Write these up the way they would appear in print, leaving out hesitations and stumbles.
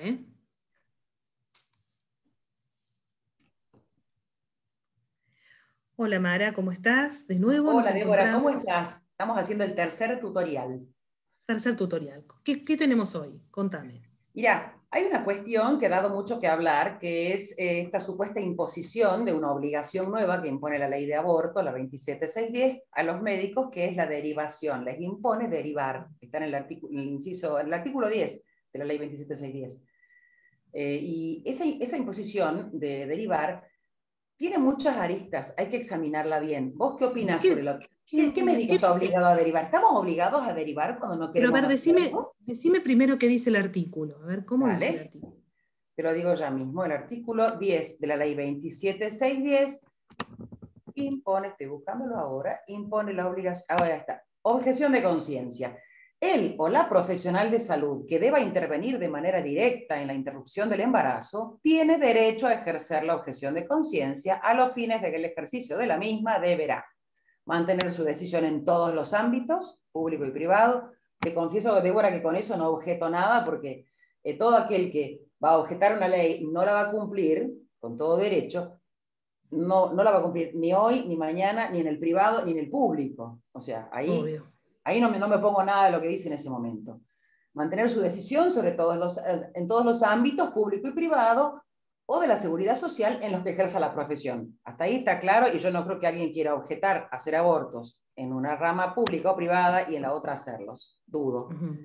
¿eh? Hola Mara, ¿cómo estás? De nuevo nos Hola Débora, ¿cómo encontramos. estás? Estamos haciendo el tercer tutorial. Tercer tutorial. ¿Qué tenemos hoy? Contame. Mira, hay una cuestión que ha dado mucho que hablar, que es esta supuesta imposición de una obligación nueva que impone la ley de aborto, la 27610, a los médicos, que es la derivación. Les impone derivar. Está en el artículo, en el artículo 10 de la ley 27610. Y esa imposición de derivar tiene muchas aristas, hay que examinarla bien. ¿Vos qué opinás sobre ¿Qué, lo qué médico qué está dice? obligado a derivar? ¿Estamos obligados a derivar cuando no Pero a queremos ver, decime, hacerlo? decime primero qué dice el artículo. A ver, ¿cómo dice el Dale, artículo? te lo digo ya mismo. El artículo 10 de la ley 27610 impone, estoy buscándolo ahora, impone la obligación, ahora está, objeción de conciencia. Él o la profesional de salud que deba intervenir de manera directa en la interrupción del embarazo tiene derecho a ejercer la objeción de conciencia a los fines de que el ejercicio de la misma deberá mantener su decisión en todos los ámbitos, público y privado. Te confieso, Débora, que con eso no objeto nada porque todo aquel que va a objetar una ley no la va a cumplir con todo derecho, no la va a cumplir ni hoy, ni mañana, ni en el privado, ni en el público. O sea, Obvio. ahí no me pongo nada de lo que dice en ese momento. Mantener su decisión sobre en todos los ámbitos, público y privado, o de la seguridad social en los que ejerza la profesión. Hasta ahí está claro, y yo no creo que alguien quiera objetar hacer abortos en una rama pública o privada y en la otra hacerlos. Dudo. Ujú.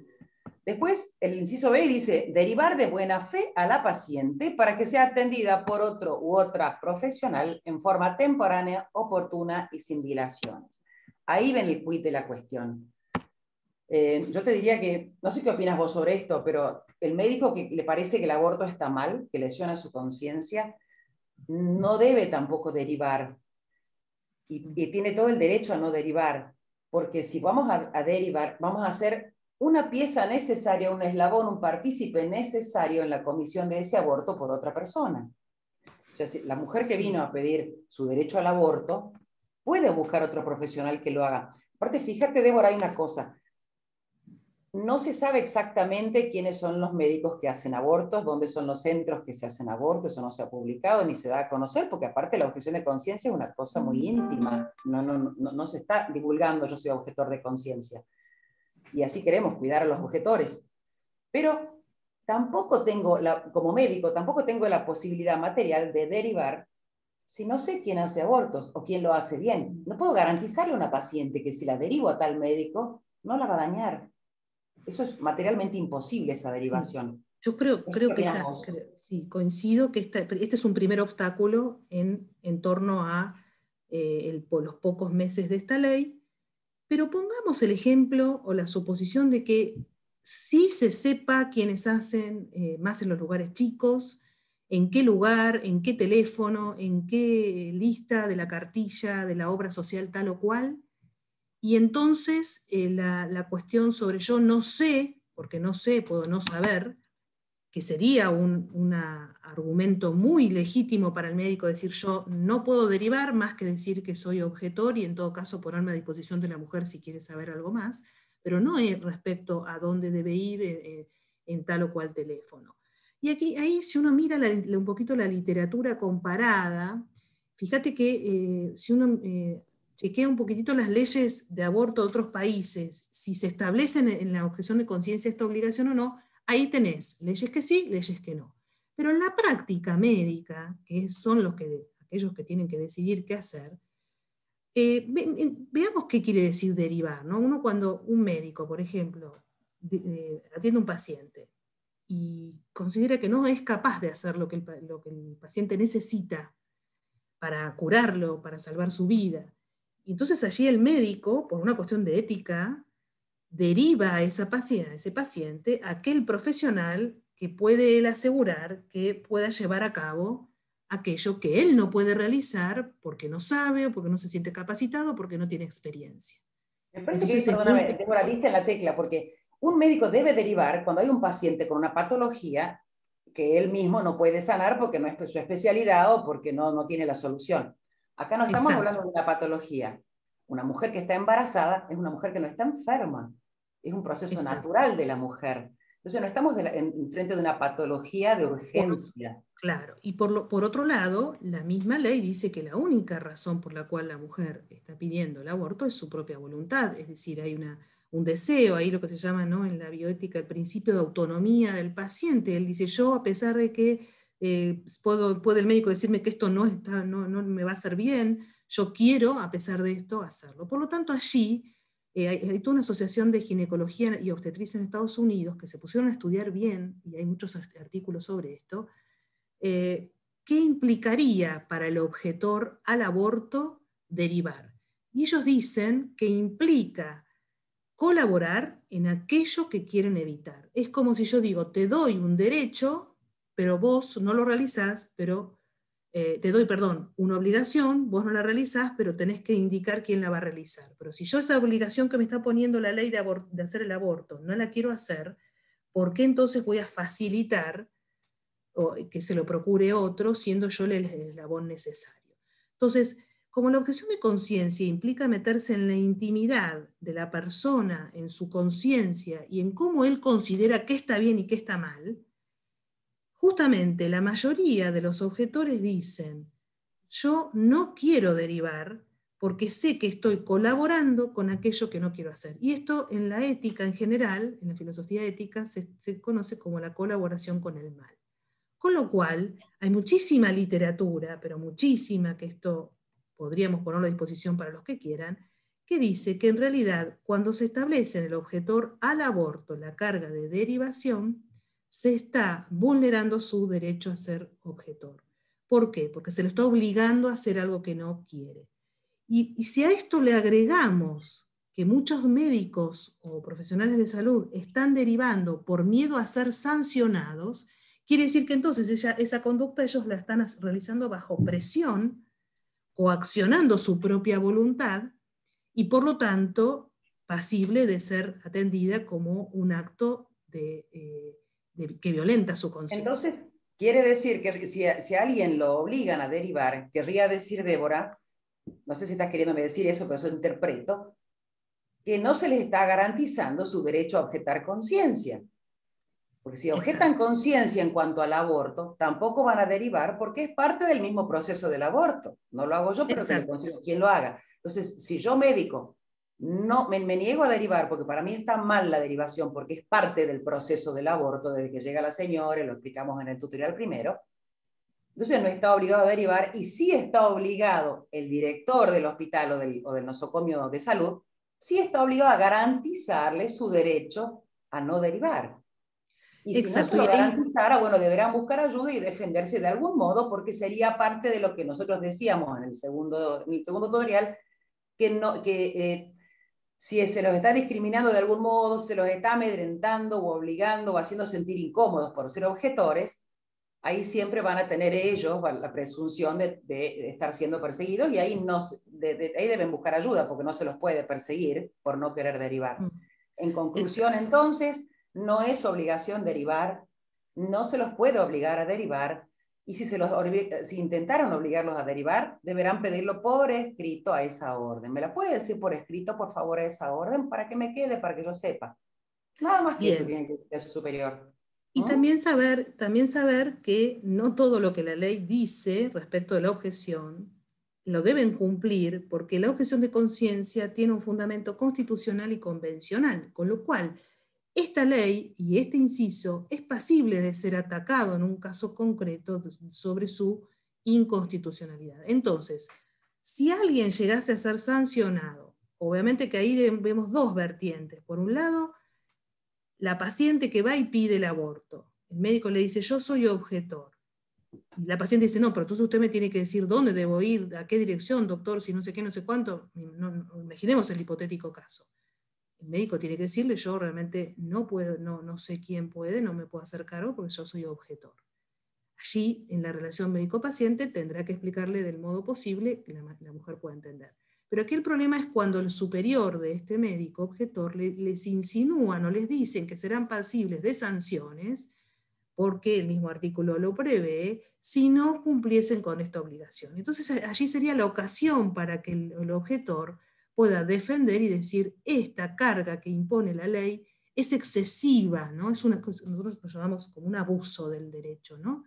Después, el inciso B dice, derivar de buena fe a la paciente para que sea atendida por otro u otra profesional en forma temporánea, oportuna y sin dilaciones. Ahí ven el quid de la cuestión. Yo te diría que, no sé qué opinas vos sobre esto, pero el médico que le parece que el aborto está mal, que lesiona su conciencia, no debe tampoco derivar y tiene todo el derecho a no derivar, porque si vamos a derivar, vamos a hacer una pieza necesaria, un eslabón, un partícipe necesario en la comisión de ese aborto por otra persona. O sea, si la mujer que vino Sí. a pedir su derecho al aborto puede buscar otro profesional que lo haga. Aparte, fíjate, Débora, hay una cosa. No se sabe exactamente quiénes son los médicos que hacen abortos, dónde son los centros que se hacen abortos, eso no se ha publicado ni se da a conocer, porque aparte la objeción de conciencia es una cosa muy íntima, no se está divulgando yo soy objetor de conciencia. Y así queremos cuidar a los objetores. Pero tampoco tengo, como médico, tampoco tengo la posibilidad material de derivar si no sé quién hace abortos o quién lo hace bien. No puedo garantizarle a una paciente que si la derivo a tal médico, no la va a dañar. Eso es materialmente imposible, esa Sí. derivación. Yo creo, ¿Qué creo que opinás vos? sí, coincido que este es un primer obstáculo en torno a los pocos meses de esta ley. Pero pongamos el ejemplo o la suposición de que sí se sepa quiénes hacen más en los lugares chicos, en qué lugar, en qué teléfono, en qué lista de la cartilla de la obra social tal o cual. Y entonces la cuestión sobre yo no sé, porque no sé, puedo no saber, que sería un argumento muy legítimo para el médico decir yo no puedo derivar más que decir que soy objetor y en todo caso ponerme a disposición de la mujer si quiere saber algo más, pero no es respecto a dónde debe ir en tal o cual teléfono. Y aquí, ahí si uno mira un poquito la literatura comparada, fíjate que si uno chequea un poquitito las leyes de aborto de otros países, si se establecen en la objeción de conciencia esta obligación o no, ahí tenés leyes que sí, leyes que no. Pero en la práctica médica, que son aquellos que tienen que decidir qué hacer, veamos qué quiere decir derivar, ¿no? Uno cuando un médico, por ejemplo, atiende a un paciente y considera que no es capaz de hacer lo que el paciente necesita para curarlo, para salvar su vida. Y entonces allí el médico, por una cuestión de ética, deriva a a ese paciente a aquel profesional que puede él asegurar que pueda llevar a cabo aquello que él no puede realizar porque no sabe, o porque no se siente capacitado, o porque no tiene experiencia. Me parece que ahí, Entonces es muy... perdóname, Débora, viste en la tecla, porque un médico debe derivar cuando hay un paciente con una patología que él mismo no puede sanar porque no es su especialidad o porque no tiene la solución. Acá no estamos Exacto, hablando de una patología. Una mujer que está embarazada es una mujer que no está enferma. Es un proceso exacto. natural de la mujer. Entonces no estamos en frente de una patología de urgencia. Claro, y por otro lado, la misma ley dice que la única razón por la cual la mujer está pidiendo el aborto es su propia voluntad, es decir, hay un deseo, ahí lo que se llama, ¿no?, en la bioética el principio de autonomía del paciente. Él dice, yo a pesar de que puede el médico decirme que esto no me va a hacer bien, yo quiero, a pesar de esto, hacerlo. Por lo tanto, allí hay toda una asociación de ginecología y obstetricia en Estados Unidos que se pusieron a estudiar bien, y hay muchos artículos sobre esto, ¿qué implicaría para el objetor al aborto derivar? Y ellos dicen que implica colaborar en aquello que quieren evitar. Es como si yo digo, te doy un derecho, pero vos no lo realizás, pero te doy, perdón, una obligación, vos no la realizás, pero tenés que indicar quién la va a realizar. Pero si yo esa obligación que me está poniendo la ley de hacer el aborto no la quiero hacer, ¿por qué entonces voy a facilitar o que se lo procure otro, siendo yo el eslabón necesario? Entonces, como la objeción de conciencia implica meterse en la intimidad de la persona, en su conciencia y en cómo él considera qué está bien y qué está mal, justamente la mayoría de los objetores dicen, yo no quiero derivar porque sé que estoy colaborando con aquello que no quiero hacer. Y esto en la ética en general, en la filosofía ética, se conoce como la colaboración con el mal. Con lo cual, hay muchísima literatura, pero muchísima, que esto podríamos ponerlo a disposición para los que quieran, que dice que en realidad cuando se establece en el objetor al aborto la carga de derivación, se está vulnerando su derecho a ser objetor. ¿Por qué? Porque se lo está obligando a hacer algo que no quiere. Y si a esto le agregamos que muchos médicos o profesionales de salud están derivando por miedo a ser sancionados, quiere decir que entonces esa conducta ellos la están realizando bajo presión, coaccionando su propia voluntad y por lo tanto pasible de ser atendida como un acto que violenta su conciencia. Entonces, quiere decir que si a alguien lo obligan a derivar, querría decir, Débora, no sé si estás queriéndome decir eso, pero eso interpreto, que no se les está garantizando su derecho a objetar conciencia. Porque si objetan Exacto. conciencia en cuanto al aborto, tampoco van a derivar porque es parte del mismo proceso del aborto. No lo hago yo, pero que le Exacto. consigo quien lo haga. Entonces, si yo médico no me niego a derivar, porque para mí está mal la derivación, porque es parte del proceso del aborto, desde que llega la señora, lo explicamos en el tutorial primero, entonces no está obligado a derivar y sí está obligado el director del hospital o del nosocomio de salud, sí está obligado a garantizarle su derecho a no derivar. Y si no se Exacto. lo Y ahí, garantizara, bueno, deberán buscar ayuda y defenderse de algún modo, porque sería parte de lo que nosotros decíamos en el segundo tutorial, que, no, que si se los está discriminando de algún modo, se los está amedrentando o obligando o haciendo sentir incómodos por ser objetores, ahí siempre van a tener ellos la presunción de estar siendo perseguidos y ahí, ahí deben buscar ayuda porque no se los puede perseguir por no querer derivar. En conclusión, exacto. entonces, no es obligación derivar, no se los puede obligar a derivar, y si intentaron obligarlos a derivar, deberán pedirlo por escrito a esa orden. ¿Me la puede decir por escrito, por favor, a esa orden, para que me quede, para que yo sepa? Nada más que eso Bien. tiene que ser superior. Y ¿Mm? también saber que no todo lo que la ley dice respecto de la objeción lo deben cumplir, porque la objeción de conciencia tiene un fundamento constitucional y convencional, con lo cual esta ley y este inciso es pasible de ser atacado en un caso concreto sobre su inconstitucionalidad. Entonces, si alguien llegase a ser sancionado, obviamente que ahí vemos dos vertientes. Por un lado, la paciente que va y pide el aborto. El médico le dice, yo soy objetor. Y la paciente dice, no, pero entonces usted me tiene que decir dónde debo ir, a qué dirección, doctor, si no sé qué, no sé cuánto. Imaginemos el hipotético caso. El médico tiene que decirle, yo realmente no puedo, no sé quién puede, no me puedo hacer cargo porque yo soy objetor. Allí, en la relación médico-paciente, tendrá que explicarle del modo posible que la mujer pueda entender. Pero aquí el problema es cuando el superior de este médico objetor les insinúan o les dicen que serán pasibles de sanciones, porque el mismo artículo lo prevé, si no cumpliesen con esta obligación. Entonces allí sería la ocasión para que el objetor pueda defender y decir, esta carga que impone la ley es excesiva, ¿no? Es una cosa, nosotros lo llamamos como un abuso del derecho, ¿no?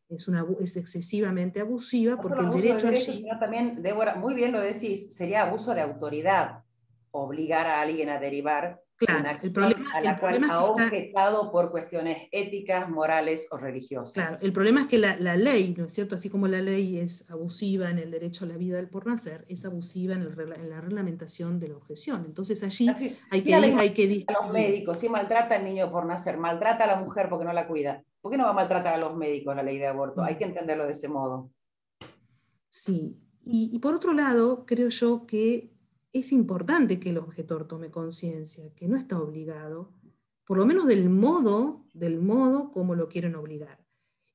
Es excesivamente abusiva No porque solo el abuso del derecho derecho, allí... sino también, Débora, muy bien lo decís, sería abuso de autoridad, obligar a alguien a derivar una Claro, acción a el la cual problema es que ha está... objetado por cuestiones éticas, morales o Claro, religiosas. el problema es que la ley, ¿no es cierto? Así como la ley es abusiva en el derecho a la vida del por nacer, es abusiva en la reglamentación de la objeción. Entonces allí Así, hay si la ley hay que maltrata a los distinguir. médicos, si maltrata al niño por nacer, maltrata a la mujer porque no la cuida, ¿por qué no va a maltratar a los médicos la ley de aborto? Hay que Mm, entenderlo de ese modo. sí, y por otro lado, creo yo que es importante que el objetor tome conciencia, que no está obligado, por lo menos del modo como lo quieren obligar.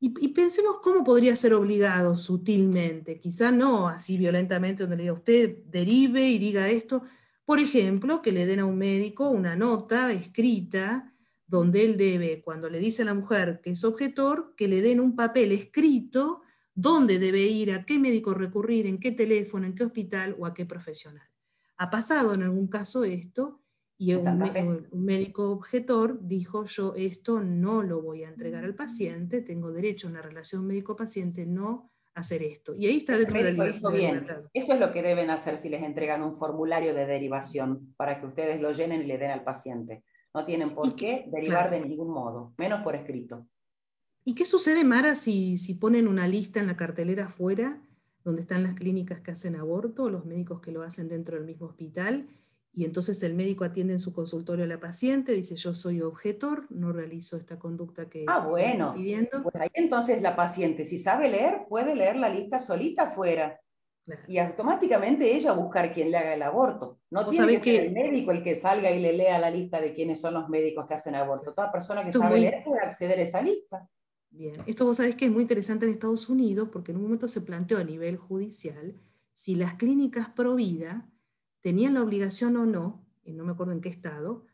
Y pensemos cómo podría ser obligado sutilmente, quizá no así violentamente, donde le diga usted derive y diga esto. Por ejemplo, que le den a un médico una nota escrita donde él debe, cuando le dice a la mujer que es objetor, que le den un papel escrito dónde debe ir, a qué médico recurrir, en qué teléfono, en qué hospital o a qué profesional. Ha pasado en algún caso esto y En Santa Fe. un médico objetor dijo, yo esto no lo voy a entregar al paciente, tengo derecho en la relación médico-paciente no a hacer esto. Y ahí está Ese dentro de médico hizo de la bien. libertad. Eso es lo que deben hacer si les entregan un formulario de derivación para que ustedes lo llenen y le den al paciente. No tienen Y por que, qué derivar claro. de ningún modo, menos por escrito. ¿Y qué sucede, Mara, si ponen una lista en la cartelera afuera, donde están las clínicas que hacen aborto, los médicos que lo hacen dentro del mismo hospital, y entonces el médico atiende en su consultorio a la paciente, dice yo soy objetor, no realizo esta conducta Ah, que me están bueno. pidiendo? Pues ahí entonces la paciente, si sabe leer, puede leer la lista solita afuera Claro. y automáticamente ella buscar quién le haga el aborto. No Vos tiene sabés que ser que el médico el que salga y le lea la lista de quiénes son los médicos que hacen aborto. Toda persona que esto es sabe muy leer puede acceder a esa lista. bien. Esto vos sabés que es muy interesante en Estados Unidos, porque en un momento se planteó a nivel judicial si las clínicas pro vida tenían la obligación o no, y no me acuerdo en qué estado,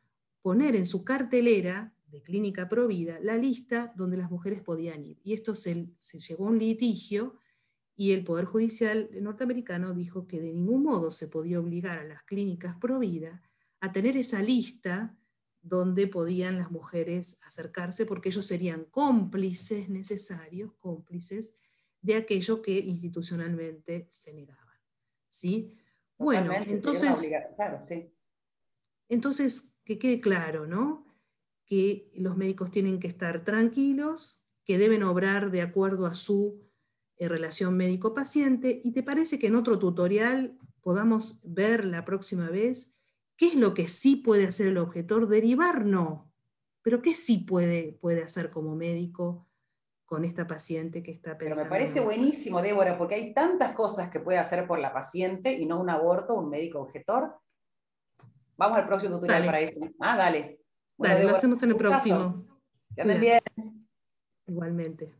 poner en su cartelera de clínica pro vida la lista donde las mujeres podían ir. Y esto se llegó a un litigio y el Poder Judicial norteamericano dijo que de ningún modo se podía obligar a las clínicas pro vida a tener esa lista donde podían las mujeres acercarse, porque ellos serían cómplices necesarios, cómplices de aquello que institucionalmente se negaban. ¿Sí? Bueno, Totalmente, sería una obligación. Claro, sí. entonces que quede claro, ¿no? Que los médicos tienen que estar tranquilos, que deben obrar de acuerdo a su relación médico-paciente. ¿Y te parece que en otro tutorial podamos ver la próxima vez qué es lo que sí puede hacer el objetor? Derivar no, pero qué sí puede hacer como médico con esta paciente que está Pero me pensando en parece abortar? buenísimo, Débora, porque hay tantas cosas que puede hacer por la paciente y no un aborto, un médico objetor. Vamos al próximo tutorial para Dale, eso. Ah, dale. Bueno, dale, lo Débora, hacemos en un el gustazo. próximo. Que anden bien. Cuídate, igualmente.